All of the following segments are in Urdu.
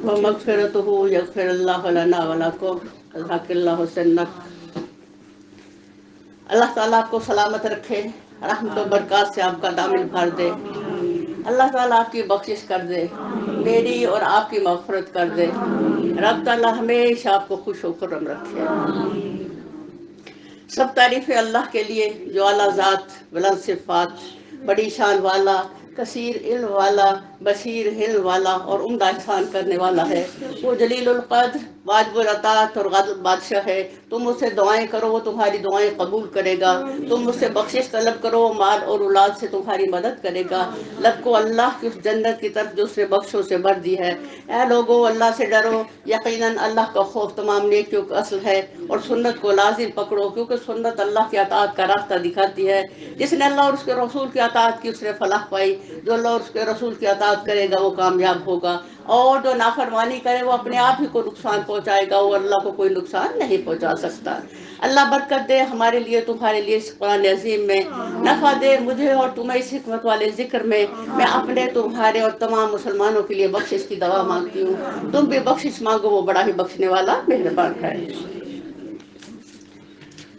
ومغفرته یغفر اللہ لنا ولکم الحق اللہ سنک۔ اللہ تعالیٰ آپ کو سلامت رکھے، رحمت و برکات سے آپ کا دامن بھر دے، اللہ تعالیٰ آپ کی بخشش کر دے، میری اور آپ کی مغفرت کر دے، رب تعالیٰ ہمیشہ آپ کو خوش و خرم رکھے۔ سب تعریفیں اللہ کے لیے جو اعلیٰ ذات، بلند صفات، بڑی شان والا، کثیر علم والا، بصیر علم والا اور عمدہ احسان کرنے والا ہے۔ وہ جلیل القدر، واجب العطاءت اور غالب بادشاہ ہے۔ تم مجھ سے دعائیں کرو وہ تمہاری دعائیں قبول کرے گا، تم مجھ سے بخشش طلب کرو مال اور اولاد سے تمہاری مدد کرے گا۔ لب کو اللہ کی اس جنت کی طرف جو اس نے بخشوں سے بھر دی ہے۔ اے لوگو اللہ سے ڈرو، یقیناً اللہ کا خوف تمام نیکیوں کا اصل ہے، اور سنت کو لازم پکڑو کیونکہ سنت اللہ کی اطاعت کا راستہ دکھاتی ہے۔ جس نے اللہ اور اس کے رسول کی اطاعت کی اس نے فلاح پائی، جو اللہ اور اس کے رسول کی اطاعت کرے گا وہ کامیاب ہوگا، اور جو نافرمانی کرے وہ اپنے آپ ہی کو نقصان پہنچائے گا، وہ اللہ کو کوئی نقصان نہیں پہنچا سکتا۔ اللہ برکت دے ہمارے لیے تمہارے لیے اس قرآن عظیم میں، نفع دے مجھے اور تمہیں اس حکمت والے ذکر میں۔ میں اپنے، تمہارے اور تمام مسلمانوں کے لیے بخشش کی دعا مانگتی ہوں، تم بھی بخشش مانگو، وہ بڑا ہی بخشنے والا مہربان ہے۔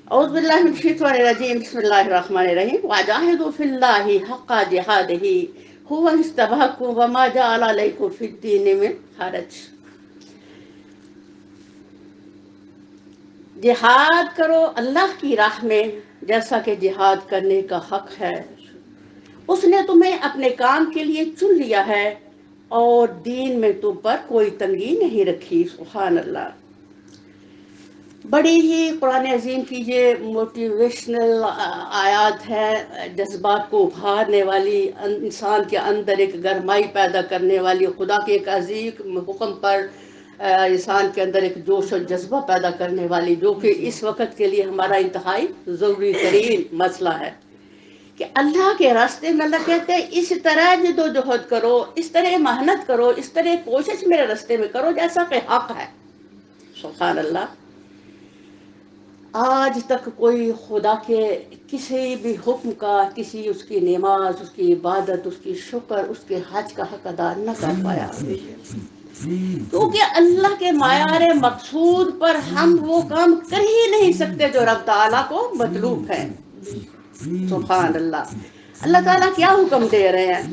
اعوذ باللہ من الشیطان الرجیم، بسم اللہ الرحمن الرحیم۔ وجاہدوا فی اللہ حق جہادہ هو اجتباکم وما جعل علیکم فی الدین من حرج۔ جہاد کرو اللہ کی راہ میں جیسا کہ جہاد کرنے کا حق ہے، اس نے تمہیں اپنے کام کے لیے چن لیا ہے اور دین میں تم پر کوئی تنگی نہیں رکھی۔ سبحان اللہ۔ بڑی ہی قرآن عظیم کی یہ موٹیویشنل آیات ہے، جذبات کو ابھارنے والی، انسان کے اندر ایک گرمائی پیدا کرنے والی، خدا کے ایک عظیم حکم پر انسان کے اندر ایک جوش و جذبہ پیدا کرنے والی، جو کہ اس وقت کے لیے ہمارا انتہائی ضروری ترین مسئلہ ہے کہ اللہ کے راستے میں اللہ کہتے ہیں اس طرح جد و جہد کرو، اس طرح محنت کرو، اس طرح کوشش میرے راستے میں کرو جیسا کہ حق ہے۔ سبحان اللہ۔ آج تک کوئی خدا کے کسی بھی حکم کا، کسی اس کی نماز، اس کی عبادت، اس کی شکر، اس کے حج کا حق ادا نہ کر پایا، کیونکہ اللہ کے معیار مقصود پر ہم وہ کام کر ہی نہیں سکتے جو رب تعالیٰ کو مطلوب ہے۔ سبحان اللہ۔ اللہ تعالیٰ کیا حکم دے رہے ہیں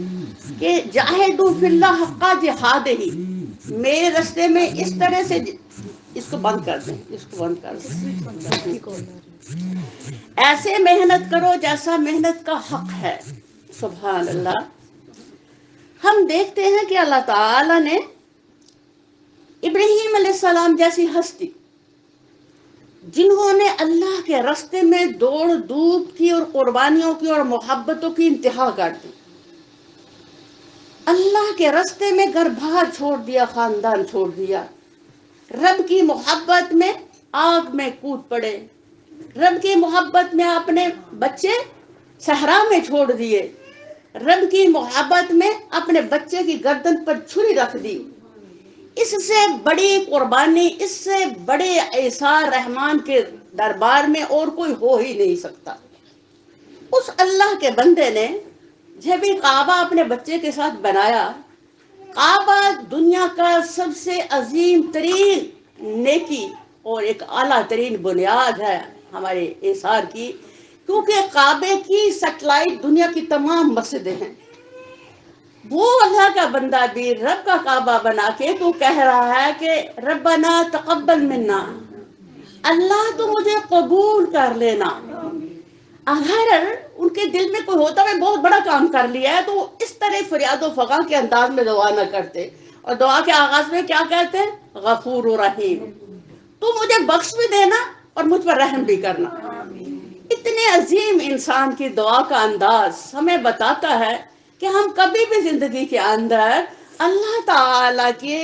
کہ جاہدوا فی اللہ حق جہادہ، میرے راستے میں اس طرح سے، اس کو بند کر دیں، اس کو بند کر دیں، ایسے محنت کرو جیسا محنت کا حق ہے۔ سبحان اللہ۔ ہم دیکھتے ہیں کہ اللہ تعالیٰ نے ابراہیم علیہ السلام جیسی ہستی، جنہوں نے اللہ کے راستے میں دوڑ دھوپ کی اور قربانیوں کی اور محبتوں کی انتہا کر دی، اللہ کے راستے میں گھر بار چھوڑ دیا، خاندان چھوڑ دیا، رب کی محبت میں آگ میں کود پڑے، رب کی محبت میں اپنے بچے صحرا میں چھوڑ دیے، رب کی محبت میں اپنے بچے کی گردن پر چھری رکھ دی۔ اس سے بڑی قربانی، اس سے بڑے ایثار رحمان کے دربار میں اور کوئی ہو ہی نہیں سکتا۔ اس اللہ کے بندے نے جب کعبہ اپنے بچے کے ساتھ بنایا، کعبہ دنیا کا سب سے عظیم ترین نیکی اور ایک اعلیٰ ترین بنیاد ہے ہمارے ایثار کی، کیونکہ کعبے کی سیٹلائٹ دنیا کی تمام مسجدیں ہیں۔ وہ اللہ کا بندہ بھی رب کا کعبہ بنا کے تو کہہ رہا ہے کہ ربنا تقبل منا، اللہ تو مجھے قبول کر لینا۔ اگر ان کے دل میں کوئی ہوتا ہے بہت بڑا کام کر لیا ہے تو اس طرح فریاد و فغاں کے انداز میں دعا نہ کرتے، اور دعا کے آغاز میں کیا کہتے ہیں؟ غفور و رحیم، تو مجھے بخش بھی دینا اور مجھ پر رحم بھی کرنا۔ اتنے عظیم انسان کی دعا کا انداز ہمیں بتاتا ہے کہ ہم کبھی بھی زندگی کے اندر اللہ تعالیٰ کے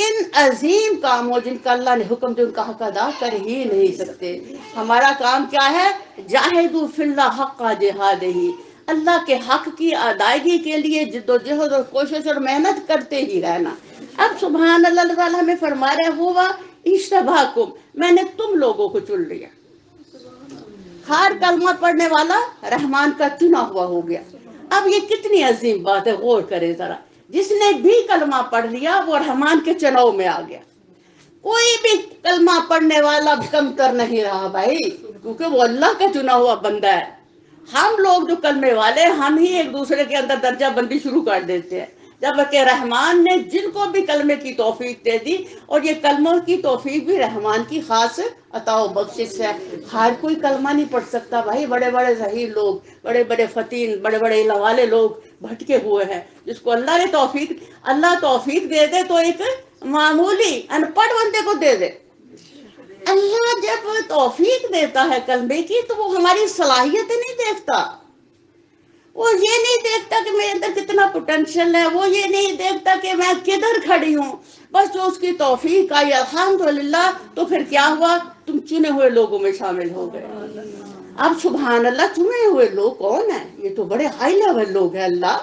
ان عظیم کاموں جن کا اللہ نے حکم دیا ان کا حق ادا کر ہی نہیں سکتے۔ ہمارا کام کیا ہے؟ جاہدوا فی اللہ حق جہادہ، اللہ کے حق کی ادائیگی کے لیے جد و جہد اور کوشش اور محنت کرتے ہی رہنا۔ اب سبحان اللہ، اللہ تعالیٰ ہمیں فرما رہے ہوا اجتباکم، میں نے تم لوگوں کو چن لیا۔ ہر کلمہ پڑھنے والا رحمان کا چنا ہوا ہو گیا، اب یہ کتنی عظیم بات ہے، غور کرے ذرا، جس نے بھی کلمہ پڑھ لیا وہ رحمان کے چناؤ میں آ گیا. کوئی بھی کلمہ پڑھنے والا کم تر نہیں رہا بھائی، کیونکہ وہ اللہ کا چنا ہوا بندہ ہے. ہم لوگ جو کلمے والے ہم ہی ایک دوسرے کے اندر درجہ بندی شروع کر دیتے ہیں، جبکہ رحمان نے جن کو بھی کلمے کی توفیق دے دی، اور یہ کلموں کی توفیق بھی رحمان کی خاص عطا و بخشش ہے. ہر کوئی کلمہ نہیں پڑھ سکتا بھائی. بڑے بڑے ظہیر لوگ، بڑے بڑے فتین، بڑے بڑے علم والے لوگ بھٹکے ہوئے ہیں. جس کو اللہ نے توفیق، اللہ توفیق دے دے تو ایک معمولی ان پڑھ بندے کو دے دے. اللہ جب توفیق دیتا ہے کلمے کی تو وہ ہماری صلاحیتیں نہیں دیکھتا، وہ یہ نہیں دیکھتا کہ میرے اندر کتنا پوٹینشیل ہے، وہ یہ نہیں دیکھتا کہ میں کدھر کھڑی ہوں. بس جو اس کی توفیق آئی الحمدللہ، تو پھر کیا ہوا، تم چنے ہوئے لوگوں میں شامل ہو گئے. اب سبحان اللہ، چنے ہوئے لوگ کون ہیں؟ یہ تو بڑے ہائی لیول لوگ ہیں. اللہ،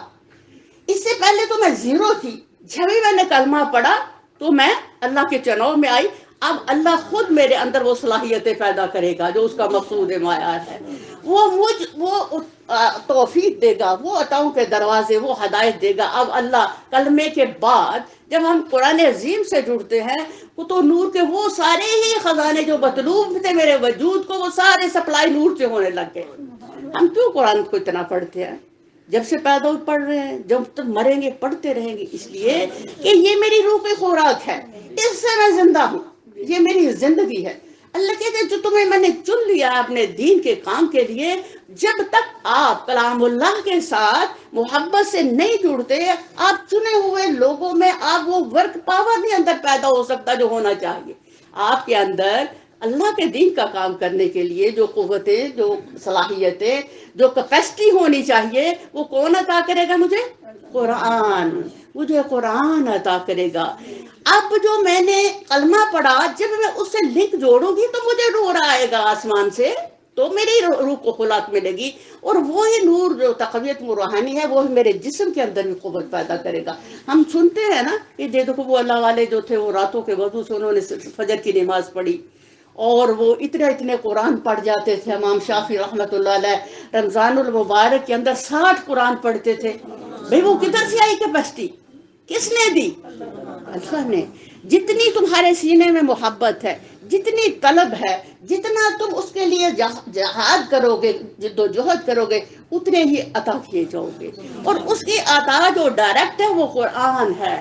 اس سے پہلے تو میں زیرو تھی، جب ہی میں نے کلمہ پڑھا تو میں اللہ کے چناؤ میں آئی. اب اللہ خود میرے اندر وہ صلاحیتیں پیدا کرے گا جو اس کا مقصود معیار ہے. وہ توفیق دے گا، وہ عطاؤں کے دروازے، وہ ہدایت دے گا. اب اللہ کلمے کے بعد جب ہم قرآن عظیم سے جڑتے ہیں تو نور کے وہ سارے ہی خزانے جو مطلوب تھے میرے وجود کو، وہ سارے سپلائی نور سے ہونے لگ گئے. ہم کیوں قرآن کو اتنا پڑھتے ہیں؟ جب سے پیدا ہو پڑھ رہے ہیں، جب تک مریں گے پڑھتے رہیں گے، اس لیے کہ یہ میری روح کی خوراک ہے، اس سے میں زندہ ہوں، یہ میری زندگی ہے. اللہ کہتے ہیں جو تمہیں میں نے چن لیا اپنے دین کے کام کے لیے، جب تک آپ کلام اللہ کے ساتھ محبت سے نہیں جڑتے، آپ چنے ہوئے لوگوں میں آپ وہ ورک پاور نہیں اندر پیدا ہو سکتا جو ہونا چاہیے. آپ کے اندر اللہ کے دین کا کام کرنے کے لیے جو قوتیں، جو صلاحیتیں، جو کیپیسٹی ہونی چاہیے، وہ کون عطا کرے گا مجھے؟ قرآن. مجھے قرآن عطا کرے گا. اب جو میں نے کلمہ پڑھا، جب میں اس سے لنک جوڑوں گی تو مجھے نور آئے گا آسمان سے، تو میری روح کو خوراک ملے گی. اور وہی نور جو تقویت روحانی ہے، وہ میرے جسم کے اندر بھی قوت پیدا کرے گا. ہم سنتے ہیں نا کہ دیکھو وہ اللہ والے جو تھے، وہ راتوں کے وضو سے انہوں نے فجر کی نماز پڑھی، اور وہ اتنے قرآن پڑھ جاتے تھے. امام شافعی رحمۃ اللہ علیہ رمضان المبارک کے اندر 60 قرآن پڑھتے تھے. بھئی وہ کدھر سے آئی کیپیسٹی؟ کس نے دی؟ اللہ نے. جتنی تمہارے سینے میں محبت ہے، جتنی طلب ہے، جتنا تم اس کے لیے جہاد کرو گے، جد و جہد کرو گے، اتنے ہی عطا کیے جاؤ گے. اور اس کی عطا جو ڈائریکٹ ہے وہ قرآن ہے.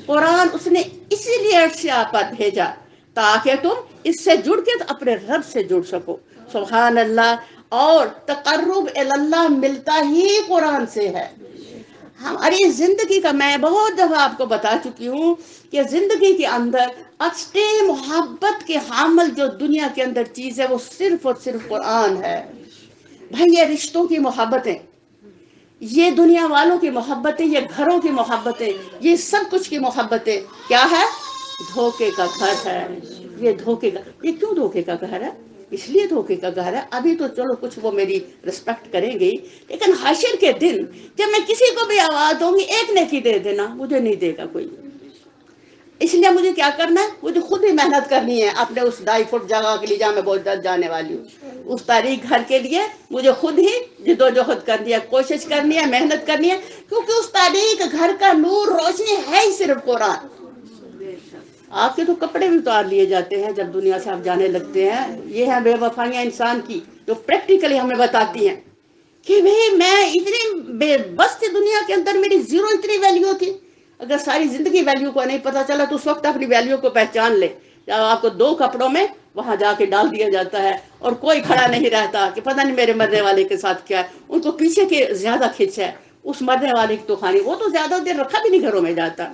قرآن اس نے اسی لیے عرش سے آپ پر بھیجا تاکہ تم اس سے جڑ کے اپنے رب سے جڑ سکو. سبحان اللہ. اور تقرب اللہ ملتا ہی قرآن سے ہے. ہماری زندگی کا میں بہت دفعہ آپ کو بتا چکی ہوں کہ زندگی کے اندر اچھے محبت کے حامل جو دنیا کے اندر چیز ہے وہ صرف اور صرف قرآن ہے. بھائی یہ رشتوں کی محبتیں، یہ دنیا والوں کی محبتیں، یہ گھروں کی محبتیں، یہ سب کچھ کی محبتیں کیا ہے؟ دھوکے کا گھر ہے. یہ دھوکے کا، یہ کیوں دھوکے کا گھر ہے؟ اس لیے دھوکے کا گھر ہے، ابھی تو چلو کچھ وہ میری رسپیکٹ کریں گی، لیکن حشر کے دن جب میں کسی کو بھی آواز دوں گی ایک نیکی دے دینا، مجھے نہیں دے گا کوئی. اس لیے مجھے کیا کرنا ہے؟ مجھے خود ہی محنت کرنی ہے اپنے اس 2.5 فٹ جگہ کے لیے جہاں میں بہت جانے والی ہوں. اس تاریخ گھر کے لیے مجھے خود ہی جد و جہد کرنی ہے، کوشش کرنی ہے، محنت کرنی ہے، کیونکہ اس تاریخ گھر کا نور روشنی ہے ہی صرف قرآن. آپ کے تو کپڑے بھی اتار لیے جاتے ہیں جب دنیا سے آپ جانے لگتے ہیں. یہ ہے بے وفائیاں انسان کی جو پریکٹیکلی ہمیں بتاتی ہیں کہ بھئی میں اتنی بے بس تھی دنیا کے اندر، میری زیرو اتنی ویلیو تھی. اگر ساری زندگی ویلیو کو نہیں پتا چلا تو اس وقت اپنی ویلیو کو پہچان لے. جب آپ کو 2 کپڑوں میں وہاں جا کے ڈال دیا جاتا ہے اور کوئی کھڑا نہیں رہتا کہ پتہ نہیں میرے مرنے والے کے ساتھ کیا ہے، ان کو پیچھے کے زیادہ کھچ ہے، اس مرنے والے کی تو خانی وہ تو زیادہ دیر رکھا بھی نہیں گھروں میں جاتا.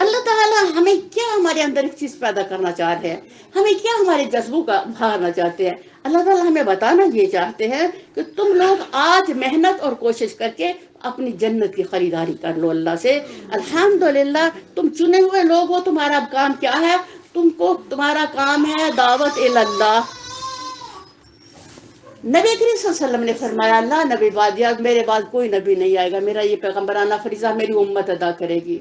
اللہ تعالیٰ ہمیں کیا ہمارے اندر ایک چیز پیدا کرنا چاہتے ہیں، ہمیں کیا ہمارے جذبوں کا بھارنا چاہتے ہیں. اللہ تعالیٰ ہمیں بتانا یہ چاہتے ہیں کہ تم لوگ آج محنت اور کوشش کر کے اپنی جنت کی خریداری کر لو اللہ سے. الحمدللہ تم چنے ہوئے لوگ ہو. تمہارا کام کیا ہے؟ تمہارا کام ہے دعوت اللہ. نبی کریم صلی اللہ علیہ وسلم نے فرمایا اللہ نبی بعد میرے بعد کوئی نبی نہیں آئے گا، میرا یہ پیغمبرانہ فریضہ میری امت ادا کرے گی.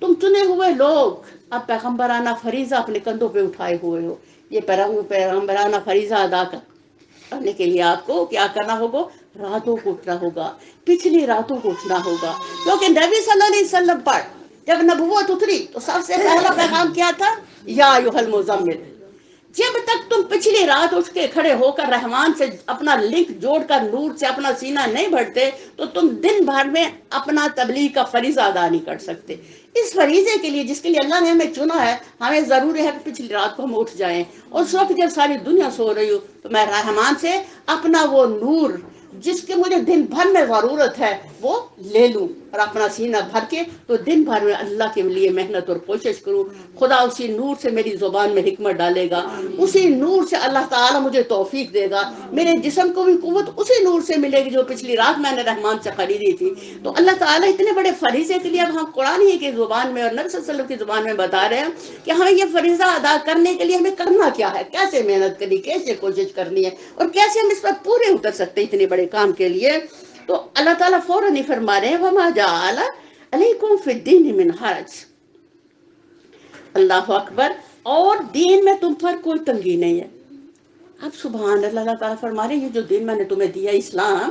تم چنے ہوئے لوگ اب پیغمبرانہ فریضہ اپنے کندھوں پہ اٹھائے ہوئے ہو. یہ پیغمبرانہ فریضہ ادا کرنے کے لیے آپ کو کیا کرنا ہوگا؟ راتوں کو اٹھنا ہوگا، پچھلی راتوں کو اٹھنا ہوگا، کیونکہ نبی صلی اللہ علیہ وسلم پر جب نبوت اتری تو سب سے پہلا پیغام کیا تھا؟ یا ایھا المزمل، جب تک تم پچھلی رات اٹھ کے کھڑے ہو کر رحمان سے اپنا لنک جوڑ کر نور سے اپنا سینہ نہیں بھرتے تو تم دن بھر میں اپنا تبلیغ کا فریضہ ادا نہیں کر سکتے۔ اس فریضے کے لیے جس کے لیے اللہ نے ہمیں چنا ہے، ہمیں ضروری ہے کہ پچھلی رات کو ہم اٹھ جائیں، اور اس وقت جب ساری دنیا سو رہی ہو تو میں رحمان سے اپنا وہ نور جس کے مجھے دن بھر میں ضرورت ہے وہ لے لوں، اور اپنا سینہ بھر کے تو دن بھر میں اللہ کے لیے محنت اور کوشش کروں۔ خدا اسی نور سے میری زبان میں حکمت ڈالے گا، اسی نور سے اللہ تعالیٰ مجھے توفیق دے گا، میرے جسم کو بھی قوت اسی نور سے ملے گی جو پچھلی رات میں نے رحمان سے خریدی تھی۔ تو اللہ تعالیٰ اتنے بڑے فریضے کے لیے اب ہم قرآن ہی کی زبان میں اور نبی صلی اللہ علیہ وسلم کی زبان میں بتا رہے ہیں کہ ہمیں یہ فریضہ ادا کرنے کے لیے ہمیں کرنا کیا ہے، کیسے محنت کرنی، کیسے کوشش کرنی ہے، اور کیسے ہم اس پر پورے اتر سکتے ہیں اتنے بڑے کام کے لیے۔ تو اللہ تعالیٰ فوراً ہی فرما رہے ہیں وَمَا جَعَلَ عَلَيْكُمْ فِي الدِّينِ مِنْ حَرَجٍ، اللہ اکبر، اور دین میں تم پر کوئی تنگی نہیں ہے۔ اب سبحان اللہ، اللہ تعالیٰ فرما رہے ہیں یہ جو دین میں نے تمہیں دیا اسلام،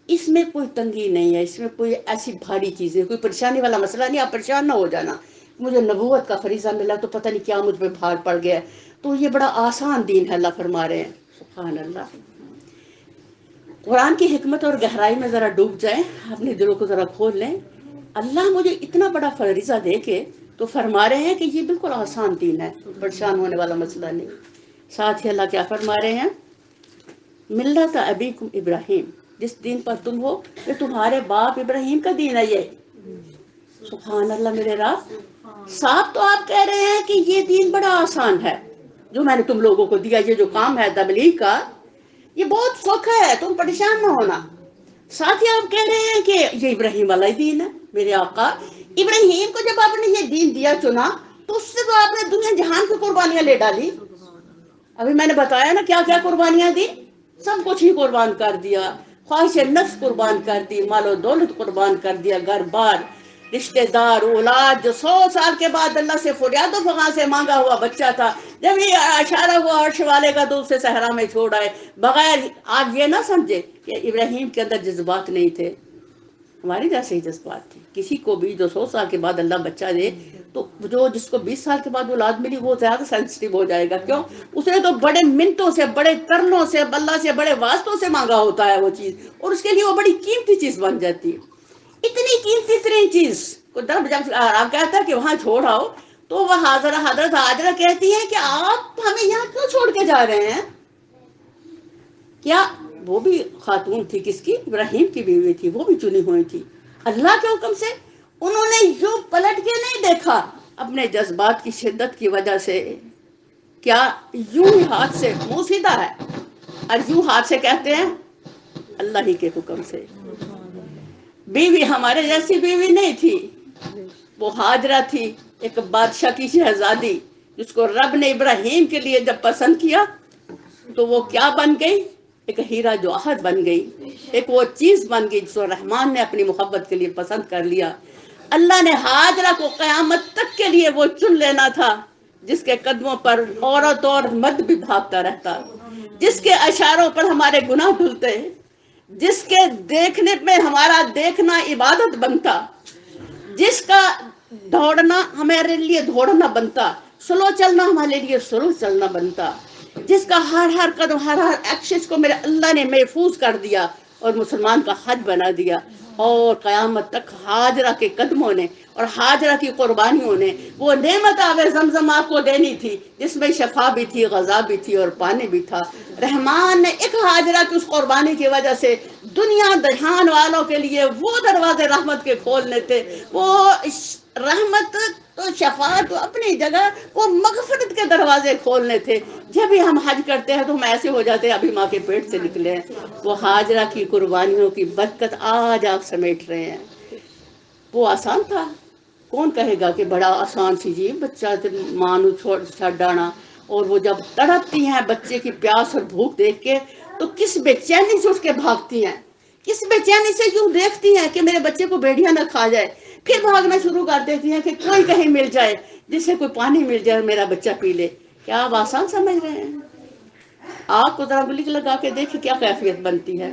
اس میں کوئی تنگی نہیں ہے، اس میں کوئی ایسی بھاری چیز ہے، کوئی پریشانی والا مسئلہ نہیں، آپ پریشان نہ ہو جانا مجھے نبوت کا فریضہ ملا تو پتہ نہیں کیا مجھ پہ بھار پڑ گیا، تو یہ بڑا آسان دین ہے، اللہ فرما رہے ہیں سبحان اللہ۔ قرآن کی حکمت اور گہرائی میں ذرا ڈوب جائیں، اپنے دلوں کو ذرا کھول لیں، اللہ مجھے اتنا بڑا فریضہ دے کے تو فرما رہے ہیں کہ یہ بالکل آسان دین ہے، پریشان ہونے والا مسئلہ نہیں۔ ساتھ ہی اللہ کیا فرما رہے ہیں؟ ملت ابیکم ابراہیم، جس دین پر تم ہو یہ تمہارے باپ ابراہیم کا دین ہے یہ۔ سبحان اللہ میرے رب، صاحب تو آپ کہہ رہے ہیں کہ یہ دین بڑا آسان ہے جو میں نے تم لوگوں کو دیا، یہ جو کام ہے تبلیغ کا یہ بہت سوکھا ہے، تم پریشان نہ ہونا۔ ساتھ ہی آپ کہہ رہے ہیں کہ یہ ابراہیم والا ہی دین ہے، میرے آقا ابراہیم کو جب آپ نے یہ دین دیا چنا تو اس سے تو آپ نے دنیا جہان کی قربانیاں لے ڈالی۔ ابھی میں نے بتایا نا کیا کیا قربانیاں دی، سب کچھ ہی قربان کر دیا، خواہش نفس قربان کر دی، مال و دولت قربان کر دیا، گھر بار، رشتہ دار، اولاد، جو 100 سال کے بعد اللہ سے فریاد و فغاں سے مانگا ہوا بچہ تھا، جب یہ اشارہ ہوا عرش والے کا تو اسے صحرا میں چھوڑ آئے بغیر، آپ یہ نہ سمجھے کہ ابراہیم کے اندر جذبات نہیں تھے، ہماری جیسے ہی جذبات تھے۔ کسی کو بھی جو 100 سال کے بعد اللہ بچہ دے تو جو جس کو 20 سال کے بعد اولاد ملی وہ زیادہ سینسٹیو ہو جائے گا، کیوں؟ اس نے تو بڑے منتوں سے، بڑے ترنوں سے، اللہ سے بڑے واسطوں سے مانگا ہوتا ہے وہ چیز، اور اس کے لیے وہ بڑی قیمتی چیز بن جاتی ہے، اتنی قیمتی ترین چیز کو جب آپ کہتا ہے کہ وہاں چھوڑ آؤ تو وہ حضرت ہاجرہ کہتی ہے کہ آپ ہمیں یہاں کیوں چھوڑ کے جا رہے ہیں؟ کیا وہ بھی خاتون تھی، کس کی؟ ابراہیم کی بیوی تھی، وہ بھی چنی ہوئی تھی اللہ کے حکم سے۔ انہوں نے یوں پلٹ کے نہیں دیکھا اپنے جذبات کی شدت کی وجہ سے، کیا یوں ہی ہاتھ سے، منہ سیدھا ہے اور یوں ہاتھ سے کہتے ہیں اللہ ہی کے حکم سے۔ بیوی ہمارے جیسی بیوی نہیں تھی، وہ ہاجرہ تھی، ایک بادشاہ کی شہزادی جس کو رب نے ابراہیم کے لیے جب پسند کیا تو وہ کیا بن گئی؟ ایک ہیرا جوہر بن گئی، ایک وہ چیز بن گئی جس کو رحمان نے اپنی محبت کے لیے پسند کر لیا۔ اللہ نے ہاجرہ کو قیامت تک کے لیے وہ چن لینا تھا جس کے قدموں پر عورت اور مرد بھی بھاگتا رہتا، جس کے اشاروں پر ہمارے گناہ دھلتے، جس کے دیکھنے میں ہمارا دیکھنا عبادت بنتا، جس کا دوڑنا ہمارے لیے دوڑنا بنتا، سلو چلنا ہمارے لیے سلو چلنا بنتا، جس کا ہر قدم، ہر ایکشن کو میرے اللہ نے محفوظ کر دیا اور مسلمان کا حج بنا دیا۔ اور قیامت تک ہاجرہ کے قدموں نے اور ہاجرہ کی قربانیوں نے وہ نعمت آب زمزم آپ کو دینی تھی جس میں شفا بھی تھی، غذا بھی تھی اور پانی بھی تھا۔ رحمان نے ایک ہاجرہ کی اس قربانی کی وجہ سے دنیا دہان والوں کے لیے وہ دروازے رحمت کے کھولنے تھے، وہ رحمت تو شفاعت تو اپنی جگہ، وہ مغفرت کے دروازے کھولنے تھے۔ جب بھی ہم حج کرتے ہیں تو ہم ایسے ہو جاتے ہیں ابھی ماں کے پیٹ سے نکلے ہیں۔ وہ ہاجرہ کی قربانیوں کی برکت آج آپ سمیٹ رہے ہیں۔ وہ آسان تھا، کون کہے گا کہ بڑا آسان سی جی بچہ ماں نو چھوڑ ڈانا، اور وہ جب تڑپتی ہیں بچے کی پیاس اور بھوک دیکھ کے تو کس بے چینی سے اٹھ کے بھاگتی ہیں، کس بے چینی سے یوں دیکھتی ہیں کہ میرے بچے کو بھیڑیا نہ کھا جائے، پھر بھاگنا شروع کر دیتی ہیں کہ کوئی کہیں مل جائے جس سے کوئی پانی مل جائے میرا بچہ پی لے۔ کیا آپ آسان سمجھ رہے ہیں؟ آپ کو ذرا گلک لگا کے دیکھیں کیا کیفیت بنتی ہے۔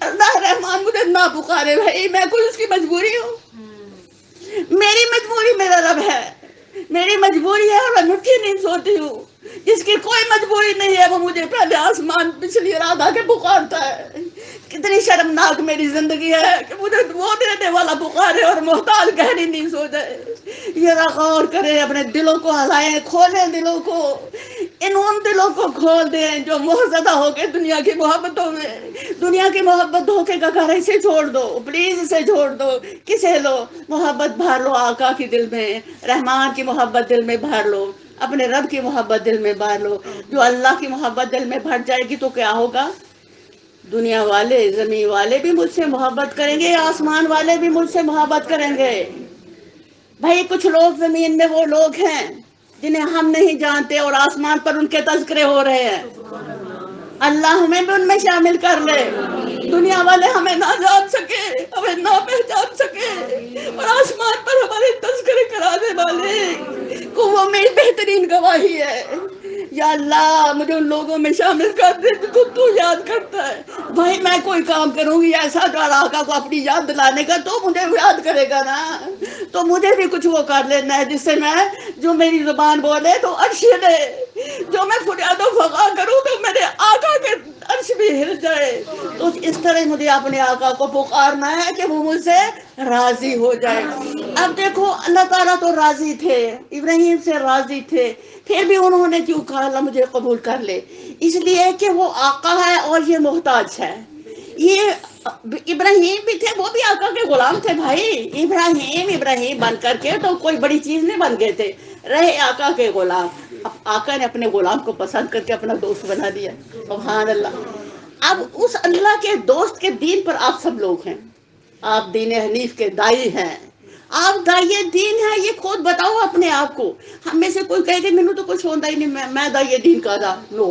اللہ رحمان مجھے نہ پکارے بھائی، میں کوئی اس کی مجبوری ہوں؟ میری مجبوری میرا رب ہے، میری مجبوری ہے اور میں مٹھی نہیں سوتی ہوں. جس کی کوئی مجبوری نہیں ہے وہ مجھے پہلے آسمان پچھلی رات آ کے پکارتا ہے. کتنی شرمناک میری زندگی ہے کہ مجھے وہ دینے والا پکارے اور محتاج گہری نیند سو جائے. ذرا غور کریں، اپنے دلوں کو ہلائیں، کھولیں دلوں کو، ان دلوں کو کھول دیں جو موحزدہ ہو کے دنیا کی محبتوں میں، دنیا کی محبت دھوکے کا گھر، اسے چھوڑ دو پلیز، اسے چھوڑ دو. کسے لو محبت بھر لو آقا کی دل میں، رحمان کی محبت دل میں بھر لو، اپنے رب کی محبت دل میں بھر لو. جو اللہ کی محبت دل میں بھر جائے گی تو کیا ہوگا؟ دنیا والے، زمین والے بھی مجھ سے محبت کریں گے، آسمان والے بھی مجھ سے محبت کریں گے. بھائی کچھ لوگ زمین میں وہ لوگ ہیں جنہیں ہم نہیں جانتے اور آسمان پر ان کے تذکرے ہو رہے ہیں. اللہ ہمیں بھی ان میں شامل کر لے. دنیا والے ہمیں نہ جان سکے، ہمیں نہ پہچان سکے، اور آسمان پر ہمارے تذکرے کرانے والے کو وہ میری بہترین گواہی ہے. یا اللہ مجھے ان لوگوں میں شامل کر دے جن کو تو یاد کرتا ہے. بھائی میں کوئی کام کروں گی ایسا جو آقا کو اپنی یاد دلانے کا، تو مجھے یاد کرے گا نا. تو مجھے بھی کچھ وہ کر لینا ہے جس سے میں، جو میری زبان بولے تو عرش ہلے، جو میں فریاد و فغاں کروں تو میرے آقا کے عرش بھی ہل جائے. تو اس طرح مجھے اپنے آقا کو پکارنا ہے کہ وہ مجھ سے راضی ہو جائے. اب دیکھو اللہ تعالیٰ تو راضی تھے، ابراہیم سے راضی تھے، پھر بھی انہوں نے کیوں کہا اللہ مجھے قبول کر لے؟ اس لیے کہ وہ آقا ہے اور یہ محتاج ہے. یہ ابراہیم بھی تھے، وہ بھی آقا کے غلام تھے بھائی. ابراہیم بن کر کے تو کوئی بڑی چیز نہیں بن گئے تھے، رہے آقا کے غلام. اب آقا نے اپنے غلام کو پسند کر کے اپنا دوست بنا دیا. سبحان اللہ. اب اس اللہ کے دوست کے دین پر آپ سب لوگ ہیں. آپ دین حنیف کے دائی ہیں، آپ دائی دین ہیں. یہ خود بتاؤ اپنے آپ کو. ہم میں سے کوئی کہے کہ مینوں تو کچھ ہوتا ہی نہیں، میں دائی دین کا دا لو.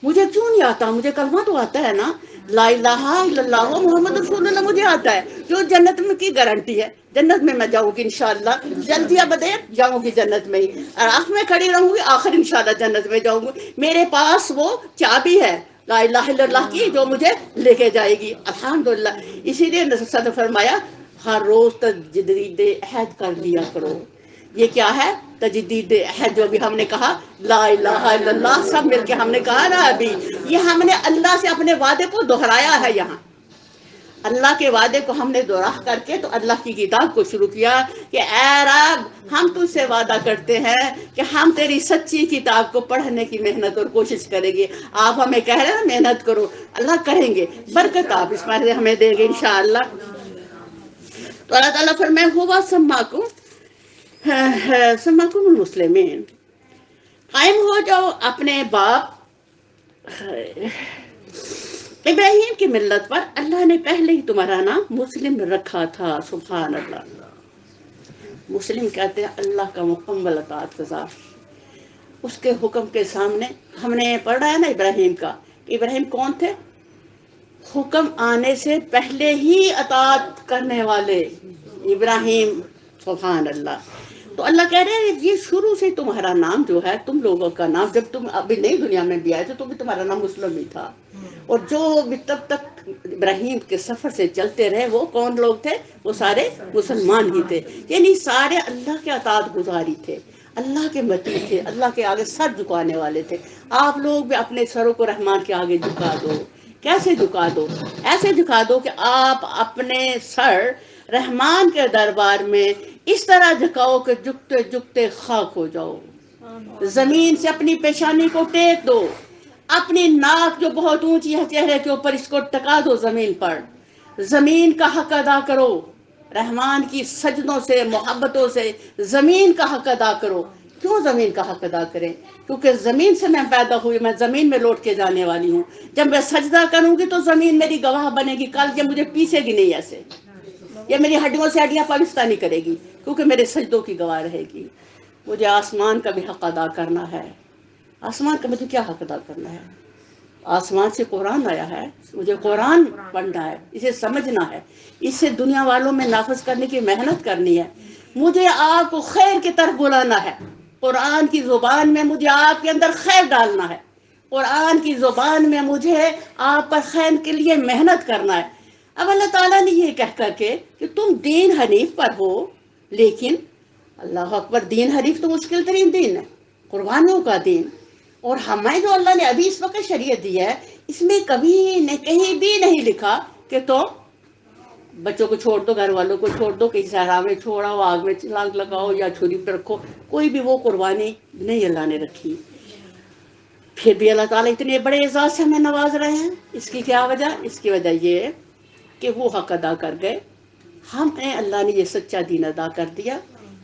مجھے کیوں نہیں آتا؟ مجھے کلمہ تو آتا ہے نا، لا الہ الا اللہ محمد رسول اللہ مجھے آتا ہے، جو جنت میں کی گارنٹی ہے. جنت میں جاؤں گی انشاءاللہ، جلدی ابدے جاؤں گی جنت میں ہی، اور آخر میں کھڑی رہوں گی، آخر انشاءاللہ جنت میں جاؤں گی. میرے پاس وہ چابی ہے لا الہ الا اللہ کی، جو مجھے لے کے جائے گی الحمدللہ. اسی لیے صد فرمایا ہر روز تجدید عہد کر لیا کرو. یہ کیا ہے؟ تجدید عہد. جو بھی ہم نے کہا لا الہ الا اللہ، سب مل کے ہم نے کہا نا ابھی، یہ ہم نے اللہ سے اپنے وعدے کو دہرایا ہے. یہاں اللہ کے وعدے کو ہم نے دوہرا کر کے تو اللہ کی کتاب کو شروع کیا کہ اے رب ہم تجھ سے وعدہ کرتے ہیں کہ ہم تیری سچی کتاب کو پڑھنے کی محنت اور کوشش کریں گے. آپ ہمیں کہہ رہے ہیں محنت کرو، اللہ کریں گے، برکت آپ اس میں ہمیں دیں گے انشاءاللہ. تو اللہ تعالیٰ فرمائے ہوا سماکم المسلمین، قائم ہو جاؤ اپنے باپ ابراہیم کی ملت پر. اللہ نے پہلے ہی تمہارا نام مسلم رکھا تھا. سبحان اللہ. مسلم کہتے ہیں اللہ کا مکمل اطاعت گزار. اس کے حکم کے سامنے ہم نے پڑھا ہے نا ابراہیم کا. ابراہیم کون تھے؟ حکم آنے سے پہلے ہی اطاعت کرنے والے ابراہیم. سبحان اللہ. تو اللہ کہہ رہے ہیں یہ شروع سے تمہارا نام جو ہے، تم لوگوں کا نام، جب تم ابھی نئی دنیا میں بھی آئے تھے تو بھی تمہارا نام مسلم ہی تھا. اور جو بھی تب تک ابراہیم کے سفر سے چلتے رہے وہ کون لوگ تھے؟ وہ سارے مسلمان ہی تھے. یعنی سارے اللہ کے اطاعت گزاری تھے، اللہ کے متی تھے، اللہ کے آگے سر جھکانے والے تھے. آپ لوگ بھی اپنے سروں کو رحمان کے آگے جھکا دو. کیسے جھکا دو؟ ایسے جھکا دو کہ آپ اپنے سر رحمان کے دربار میں اس طرح جھکاؤ کہ جھکتے جھکتے خاک ہو جاؤ. زمین سے اپنی پیشانی کو ٹیک دو، اپنی ناک جو بہت اونچی ہے چہرے کے اوپر اس کو ٹکا دو زمین پر. زمین کا حق ادا کرو، رحمان کی سجدوں سے محبتوں سے زمین کا حق ادا کرو. کیوں زمین کا حق ادا کریں؟ کیونکہ زمین سے میں پیدا ہوئی، میں زمین میں لوٹ کے جانے والی ہوں. جب میں سجدہ کروں گی تو زمین میری گواہ بنے گی. کل یہ مجھے پیسے گی نہیں ایسے، یہ میری ہڈیوں سے ہڈیاں پابستہ نہیں کرے گی، کیونکہ میرے سجدوں کی گواہ رہے گی. مجھے آسمان کا بھی حق ادا کرنا ہے. آسمان کا مجھے کیا حق ادا کرنا ہے؟ آسمان سے قرآن آیا ہے، مجھے قرآن پڑھنا ہے، اسے سمجھنا ہے، اسے دنیا والوں میں نافذ کرنے کی محنت کرنی ہے. مجھے آپ کو خیر کی طرف بلانا ہے. قرآن کی زبان میں مجھے آپ کے اندر خیر ڈالنا ہے. قرآن کی زبان میں مجھے آپ پر خیر کے لیے محنت کرنا ہے. اب اللہ تعالیٰ نے یہ کہہ کر کے کہ تم دین حنیف پر ہو، لیکن اللہ اکبر، دین حنیف تو مشکل ترین دین ہے، قربانیوں کا دین. اور ہمیں جو اللہ نے ابھی اس وقت شریعت دی ہے، اس میں کبھی کہیں بھی نہیں لکھا کہ تم بچوں کو چھوڑ دو، گھر والوں کو چھوڑ دو، کسی صحرا میں چھوڑاؤ، آگ میں چھلانگ لگاؤ یا چھری پہ رکھو. کوئی بھی وہ قربانی نہیں اللہ نے رکھی. پھر بھی اللہ تعالیٰ اتنے بڑے اعزاز سے ہمیں نواز رہے ہیں. اس کی کیا وجہ؟ اس کی وجہ یہ ہے کہ وہ حق ادا کر گئے. ہمیں اللہ نے یہ سچا دین ادا کر دیا.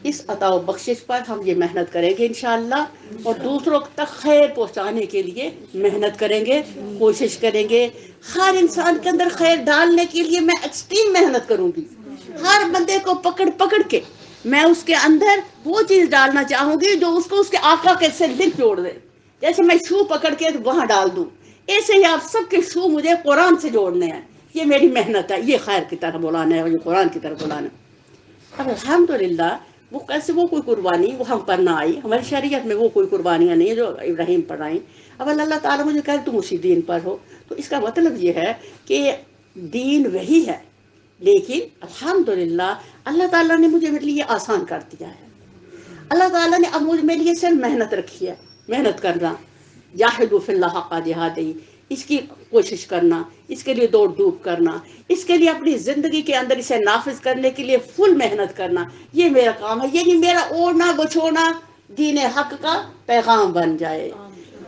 اس عطا و بخشش پر ہم یہ محنت کریں گے انشاءاللہ، اور دوسروں تک خیر پہنچانے کے لیے محنت کریں گے، کوشش کریں گے. ہر انسان کے اندر خیر ڈالنے کے لیے میں ایکسٹریم محنت کروں گی. ہر بندے کو پکڑ پکڑ کے میں اس کے اندر وہ چیز ڈالنا چاہوں گی جو اس کو اس کے آقا کے سے لنک جوڑ دے. جیسے میں شو پکڑ کے وہاں ڈال دوں، ایسے ہی آپ سب کے شو مجھے قرآن سے جوڑنے ہیں. یہ میری محنت ہے، یہ خیر کی طرف بلانا ہے اور یہ قرآن کی طرف بلانا ہے. اب الحمدللہ وہ کیسے وہ کوئی قربانی وہ ہم پر نہ آئی. ہماری شریعت میں وہ کوئی قربانیاں نہیں ہیں جو ابراہیم پر آئیں. اب اللہ تعالیٰ مجھے کہے تم اسی دین پر ہو، تو اس کا مطلب یہ ہے کہ دین وہی ہے، لیکن الحمدللہ اللہ تعالیٰ نے مجھے میرے لیے آسان کر دیا ہے. اللہ تعالیٰ نے اب مجھے میرے لیے صرف محنت رکھی ہے. محنت کرنا، جاہدوا فی اللہ حق جہادہ، اس کی کوشش کرنا، اس کے لیے دوڑ دھوپ کرنا، اس کے لیے اپنی زندگی کے اندر اسے نافذ کرنے کے لیے فل محنت کرنا. یہ میرا کام ہے. یعنی میرا اوڑھنا بچھوڑنا دین حق کا پیغام بن جائے.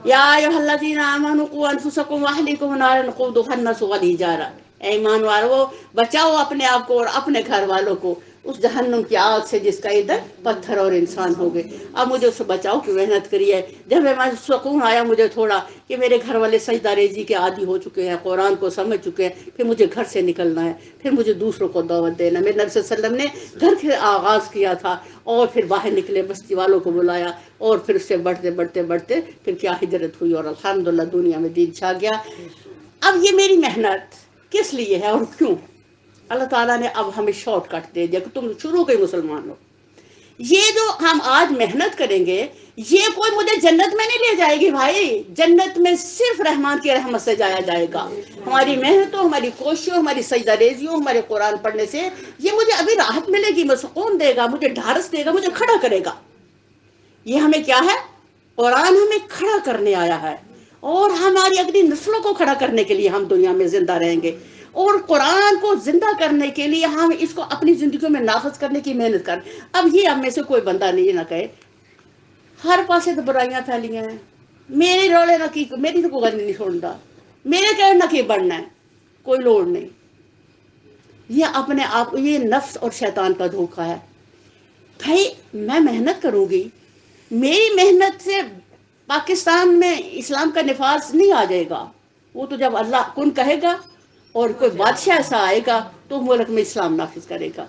یا ایھا الذین آمنوا قوا انفسکم واہلیکم نارا وقودھا الناس والحجارہ، اے ایمان والو بچاؤ اپنے آپ کو اور اپنے گھر والوں کو اس جہنم کی آگ سے جس کا ایندھن پتھر اور انسان ہو گئے. اب مجھے اس سے بچاؤ کی محنت کری ہے. جب میں سکون آیا مجھے تھوڑا کہ میرے گھر والے سجدہ ریزی کے عادی ہو چکے ہیں، قرآن کو سمجھ چکے ہیں، پھر مجھے گھر سے نکلنا ہے، پھر مجھے دوسروں کو دعوت دینا. میرے نبی صلی اللہ علیہ وسلم نے گھر کے آغاز کیا تھا اور پھر باہر نکلے، بستی والوں کو بلایا، اور پھر اس سے بڑھتے بڑھتے بڑھتے پھر کیا ہجرت ہوئی اور الحمدللہ دنیا میں دین چھا گیا. اب یہ میری محنت کس لیے ہے اور کیوں؟ اللہ تعالیٰ نے اب ہمیں شارٹ کٹ دے دیا کہ تم شروع کے مسلمان ہو. یہ جو ہم آج محنت کریں گے یہ کوئی مجھے جنت میں نہیں لے جائے گی بھائی. جنت میں صرف رحمان کی رحمت سے جایا جائے گا. ہماری محنتوں، ہماری کوششوں، ہماری سجدہ ریزیوں، ہمارے قرآن پڑھنے سے یہ مجھے ابھی راحت ملے گی، مجھے سکون دے گا، مجھے ڈھارس دے گا، مجھے کھڑا کرے گا. یہ ہمیں کیا ہے؟ قرآن ہمیں کھڑا کرنے آیا ہے، اور ہماری اگلی نسلوں کو کھڑا کرنے کے لیے ہم دنیا میں زندہ رہیں گے. اور قرآن کو زندہ کرنے کے لیے ہم اس کو اپنی زندگیوں میں نافذ کرنے کی محنت کریں. اب یہ ہم میں سے کوئی بندہ نہیں نہ کہے ہر پاسے تو برائیاں پھیلی ہیں، میری روڑے نہ کی میری تو کوئی نہیں چھوڑتا، میرے کہنے نہ کی بڑھنا ہے، کوئی لوڑ نہیں. یہ اپنے آپ یہ نفس اور شیطان کا دھوکہ ہے. بھائی میں محنت کروں گی، میری محنت سے پاکستان میں اسلام کا نفاذ نہیں آ جائے گا. وہ تو جب اللہ کن کہے گا اور کوئی بادشاہ ایسا آئے گا تو ملک میں اسلام نافذ کرے گا.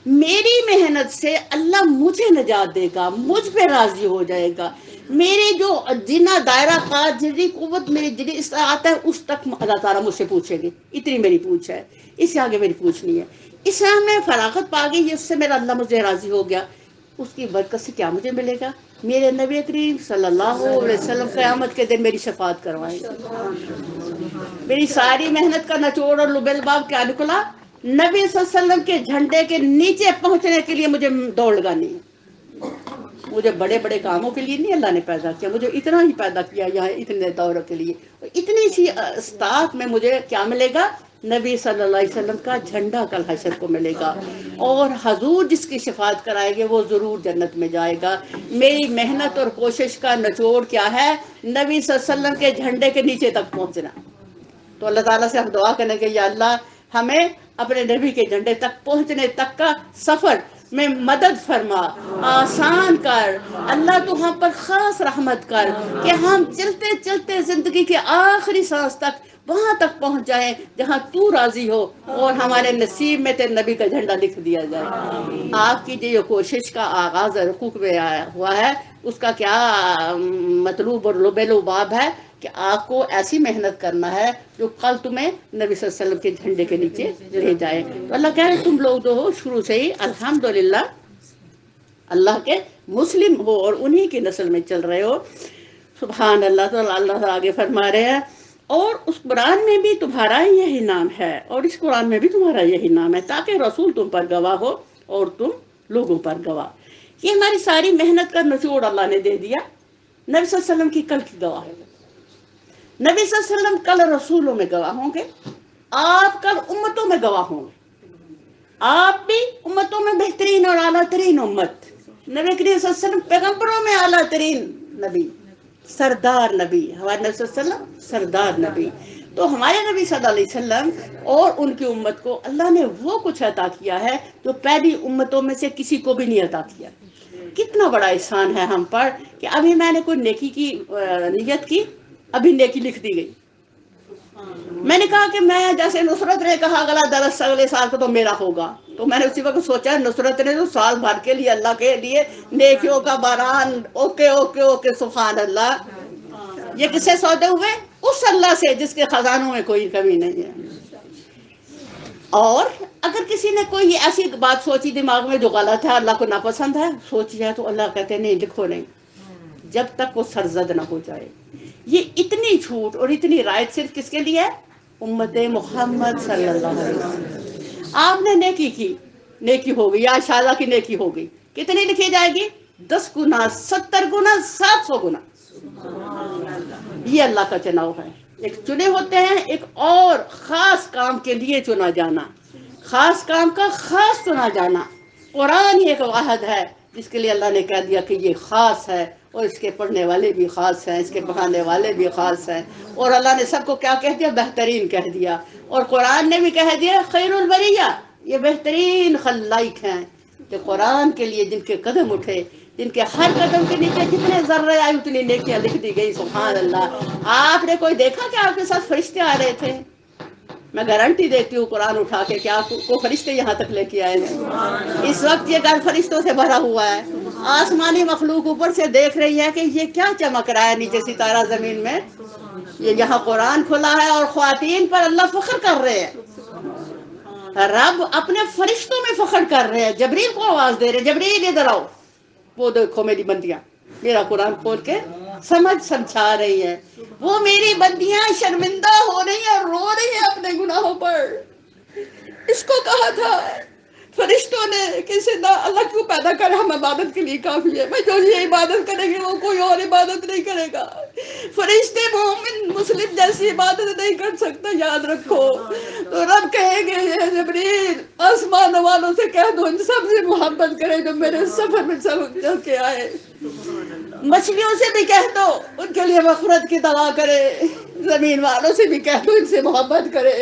میری محنت سے اللہ مجھے نجات دے گا، مجھ پہ راضی ہو جائے گا. میری جو جنا دائرہ کا جتنی قوت میری جتنی استطاعت ہے اس تک اللہ تعالیٰ مجھ سے پوچھیں گے. اتنی میری پوچھ ہے، اس سے آگے میری پوچھ نہیں ہے. اسلام میں فراغت پا گئی، اس سے میرا اللہ مجھے راضی ہو گیا. اس کی برکت سے کیا مجھے ملے گا؟ میرے نبی کریم صلی اللہ علیہ وسلم قیامت کے دن میری شفاعت کروائیں گے. میری ساری محنت کا نچوڑ اور لبلباب کیا نکلا؟ نبی صلی اللہ علیہ وسلم کے جھنڈے کے نیچے پہنچنے کے لیے مجھے دوڑ لگانی ہے. مجھے بڑے بڑے کاموں کے لیے نہیں اللہ نے پیدا کیا، مجھے اتنا ہی پیدا کیا یہاں اتنے دور کے لیے. اتنی سی استطاعت میں مجھے کیا ملے گا؟ نبی صلی اللہ علیہ وسلم کا جھنڈا کل حشر کو ملے گا، اور حضور جس کی شفاعت کرائے گے وہ ضرور جنت میں جائے گا. میری محنت اور کوشش کا نچوڑ کیا ہے؟ نبی صلی اللہ علیہ وسلم کے جھنڈے کے نیچے تک پہنچنا. تو اللہ تعالیٰ سے ہم دعا کریں کہ یا اللہ ہمیں اپنے نبی کے جھنڈے تک پہنچنے تک کا سفر میں مدد فرما، آسان کر. اللہ تو ہم پر خاص رحمت کر کہ ہم چلتے چلتے زندگی کے آخری سانس تک وہاں تک پہنچ جائیں جہاں تو راضی ہو، اور ہمارے نصیب میں تیرے نبی کا جھنڈا لکھ دیا جائے. آپ کی جو کوشش کا آغاز حقوق میں ہوا ہے اس کا کیا مطلوب اور لباب ہے کہ آپ کو ایسی محنت کرنا ہے جو کل تمہیں نبی صلی اللہ علیہ وسلم کے جھنڈے کے نیچے لے جائے. تو اللہ کہہ رہے تم لوگ جو ہو شروع سے ہی الحمدللہ اللہ کے مسلم ہو اور انہی کی نسل میں چل رہے ہو. سبحان اللہ. تو اللہ آگے فرما رہے ہیں اور اس قرآن میں بھی تمہارا یہی نام ہے اور اس قرآن میں بھی تمہارا یہی نام ہے تاکہ رسول تم پر گواہ ہو اور تم لوگوں پر گواہ. یہ ہماری ساری محنت کا نچوڑ اللہ نے دے دیا. نبی صلی اللہ علیہ وسلم کی کل کی گواہ ہے. نبی صلی اللہ علیہ وسلم کل رسولوں میں گواہ ہوں گے. آپ کل امتوں میں گواہ ہوں گے. آپ بھی امتوں میں بہترین اور اعلیٰ ترین امت. نبی کریم صلی اللہ علیہ وسلم پیغمبروں میں اعلیٰ ترین نبی, سردار نبی. ہمارے نبی صلی اللہ علیہ وسلم سردار نبی. تو ہمارے نبی صلی اللہ علیہ وسلم اور ان کی امت کو اللہ نے وہ کچھ عطا کیا ہے جو پہلی امتوں میں سے کسی کو بھی نہیں عطا کیا. کتنا بڑا احسان ہے ہم پر کہ ابھی میں نے کوئی نیکی کی نیت کی, ابھی نیکی لکھ دی گئی. میں نے کہا کہ میں جیسے نصرت نے کہا اگلا درس اگلے سال کو تو میرا ہوگا, تو میں نے اسی وقت سوچا نصرت نے تو سال بھر کے لیے اللہ کے لیے نیکیوں کا باران, اوکے اوکے اوکے سبحان اللہ. یہ کس سے سودے ہوئے؟ اس اللہ سے جس کے خزانوں میں کوئی کمی نہیں ہے. اور اگر کسی نے کوئی ایسی بات سوچی دماغ میں جو غلط ہے, اللہ کو ناپسند ہے, سوچی ہے, تو اللہ کہتے ہیں نہیں لکھو نہیں جب تک وہ سرزد نہ ہو جائے. یہ اتنی چھوٹ اور اتنی رعایت صرف کس کے لیے ہے؟ امت محمد صلی اللہ علیہ وسلم. آپ نے نیکی کی, نیکی ہو گئی, یا شادہ کی نیکی ہو گئی, کتنی لکھی جائے گی؟ 10 گنا, 70 گنا, 700 گنا. یہ اللہ کا چناؤ ہے. ایک چنے ہوتے ہیں, ایک اور خاص کام کے لیے چنا جانا, خاص کام کا خاص چنا جانا. قرآن ایک واحد ہے جس کے لیے اللہ نے کہہ دیا کہ یہ خاص ہے, اور اس کے پڑھنے والے بھی خاص ہیں, اس کے پڑھانے والے بھی خاص ہیں. اور اللہ نے سب کو کیا کہہ دیا؟ بہترین کہہ دیا. اور قرآن نے بھی کہہ دیا خیر البریہ, یہ بہترین خلائق ہیں. کہ قرآن کے لیے جن کے قدم اٹھے, جن کے ہر قدم کے نیچے جتنے ذرے آئے اتنی نیکیاں لکھ دی گئی. سبحان اللہ. آپ نے کوئی دیکھا کہ آپ کے ساتھ فرشتے آ رہے تھے؟ میں گارنٹی دیتی ہوں قرآن اٹھا کے کہ آپ کو فرشتے یہاں تک لے کے آئے ہیں. اس وقت یہ گھر فرشتوں سے بھرا ہوا ہے. آسمانی مخلوق اوپر سے دیکھ رہی ہے کہ یہ کیا چمک رہا ہے نیچے ستارہ زمین میں. یہ یہاں قرآن کھلا ہے اور خواتین پر اللہ فخر کر رہے ہیں. رب اپنے فرشتوں میں فخر کر رہے ہیں. جبریل کو آواز دے رہے, جبریل ادھر آؤ, وہ دیکھو میری بندیاں میرا قرآن کھول کے سمجھا رہی ہیں. وہ میری بندیاں شرمندہ ہو رہی ہیں, رو رہی ہیں اپنے گناہوں پر. اس کو کہا تھا فرشتوں نے کہ اللہ کیوں پیدا کرے, ہم عبادت کے لیے کافی ہے. میں جو یہ عبادت کریں گے وہ کوئی اور عبادت نہیں کرے گا. فرشتے مومن مسلم جیسی عبادت نہیں کر سکتا, یاد رکھو. تو رب کہیں گے یہ جبریل آسمان والوں سے کہہ دو ان سب سے محبت کرے جو میرے سفر میں سب چل کے آئے. مچھلیوں سے بھی کہہ دو ان کے لیے مغفرت کی دعا کرے. زمین والوں سے بھی کہہ دو ان سے محبت کرے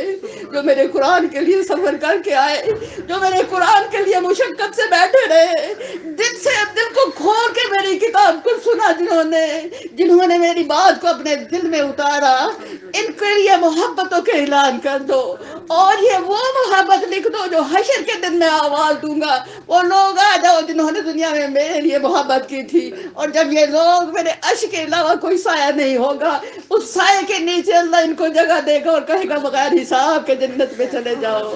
جو میرے قرآن کے لیے سفر کر کے آئے, جو میرے قرآن کے لیے مشقت سے بیٹھے رہے, دل کو کھول کے میری کتاب کو سنا, جنہوں نے میری بات کو اپنے دل میں اتارا. ان کے لیے محبتوں کے اعلان کر دو, اور یہ وہ محبت لکھ دو جو حشر کے دن میں آواز دوں گا. وہ لوگ آ جاؤ جنہوں نے دنیا میں میرے لیے محبت کی تھی, اور جب یہ لوگ میرے عرش کے علاوہ کوئی سایہ نہیں ہوگا, اس سائے کے نیچے اللہ ان کو جگہ دے گا اور کہے گا بغیر حساب کے جنت میں چلے جاؤ.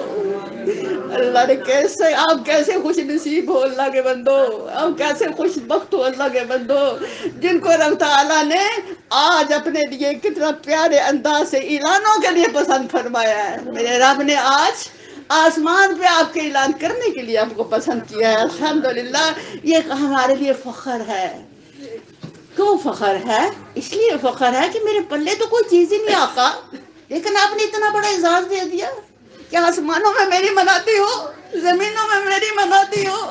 اللہ نے کیسے, آپ کیسے خوش نصیب ہو اللہ کے بندو, آپ کیسے خوش بخت ہو اللہ کے بندو, جن کو رب تعالیٰ نے آج اپنے لیے کتنا پیارے انداز سے اعلانوں کے لیے پسند فرمایا ہے. میرے رب نے آج آسمان پہ آپ کے اعلان کرنے کے لیے آپ کو پسند کیا ہے. الحمدللہ. یہ ہمارے لیے فخر ہے. کیوں فخر ہے؟ اس لیے فخر ہے کہ میرے پلے تو کوئی چیز ہی نہیں آقا, لیکن آپ نے اتنا بڑا اعزاز دے دیا کہ آسمانوں میں میری مناتی ہو, زمینوں میں میری مناتی ہو.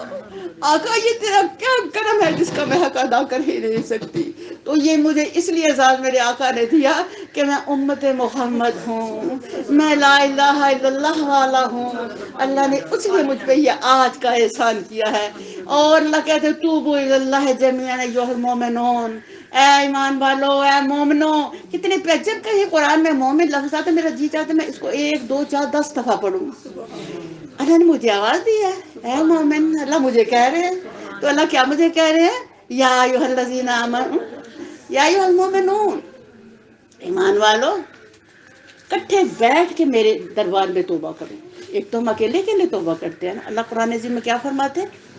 آقا یہ تیرا کیا کرم ہے جس کا میں حق ادا کر ہی نہیں سکتی. تو یہ مجھے اس لیے اعزاز میرے آقا نے دیا کہ میں امت محمد ہوں, میں لا الہ الا اللہ والا ہوں. اللہ نے اس لیے مجھ پہ یہ آج کا احسان کیا ہے. اور اللہ کہتے توبوا الی اللہ جمیعا ایھا المؤمنون, اے ایمان والو, اے مومنو. کتنے پہ جب کہیں قرآن میں مومن لفظ آتا ہے میرا جی چاہتا ہے میں اس کو 1 2 4 10 دفعہ پڑھوں. اللہ نے مجھے آواز دی ہے اے مومن, اللہ مجھے کہہ رہے ہیں. تو اللہ کیا مجھے کہہ رہے ہیں؟ یا ایھا الذین آمنوا یا ایھا المؤمنون, ایمان والو کٹھے بیٹھ کے میرے دربار میں توبہ کرو. ایک تو ہم اکیلے کے لیے توبہ کرتے ہیں, اللہ قرآن عظیم میں کیا فرماتے ہیں؟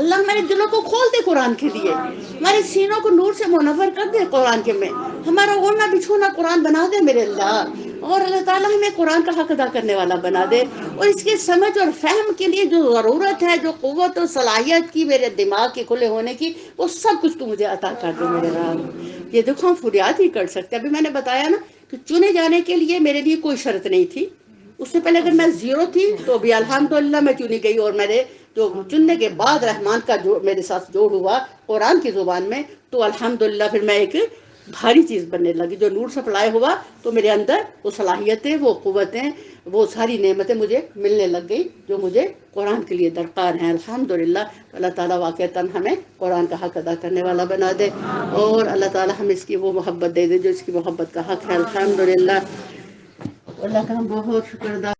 اللہ ہمارے دلوں کو کھول دے قرآن کے لیے، ہمارے سینوں کو نور سے منور کر دے قرآن کے میں، ہمارا اوڑھنا بچھونا قرآن بنا دے میرے اللہ، اور اللہ تعالیٰ ہمیں قرآن کا حق ادا کرنے والا بنا دے، اور اس کی سمجھ اور فہم کے لیے جو ضرورت ہے، جو قوت اور صلاحیت کی میرے دماغ کے کھلے ہونے کی، وہ سب کچھ تو مجھے عطا کر دے میرے رب۔ یہ دیکھو ہم فریاد ہی کر سکتے، ابھی میں نے بتایا نا کہ چنے جانے کے لیے میرے لیے کوئی شرط نہیں تھی، اس سے پہلے اگر میں زیرو تھی تو بھی الحمدللہ میں چنی گئی، اور میرے جو چننے کے بعد رحمان کا جو میرے ساتھ جوڑ ہوا قرآن کی زبان میں، تو الحمدللہ پھر میں ایک بھاری چیز بننے لگی، جو نور سپلائی ہوا تو میرے اندر وہ صلاحیتیں، وہ قوتیں، وہ ساری نعمتیں مجھے ملنے لگ گئی جو مجھے قرآن کے لیے درکار ہیں الحمدللہ۔ اللہ تعالیٰ واقعتاً ہمیں قرآن کا حق ادا کرنے والا بنا دے، اور اللہ تعالیٰ ہمیں اس کی وہ محبت دے دے جو اس کی محبت کا حق ہے الحمدللہ۔ اللہ کا ہم بہت شکر ادا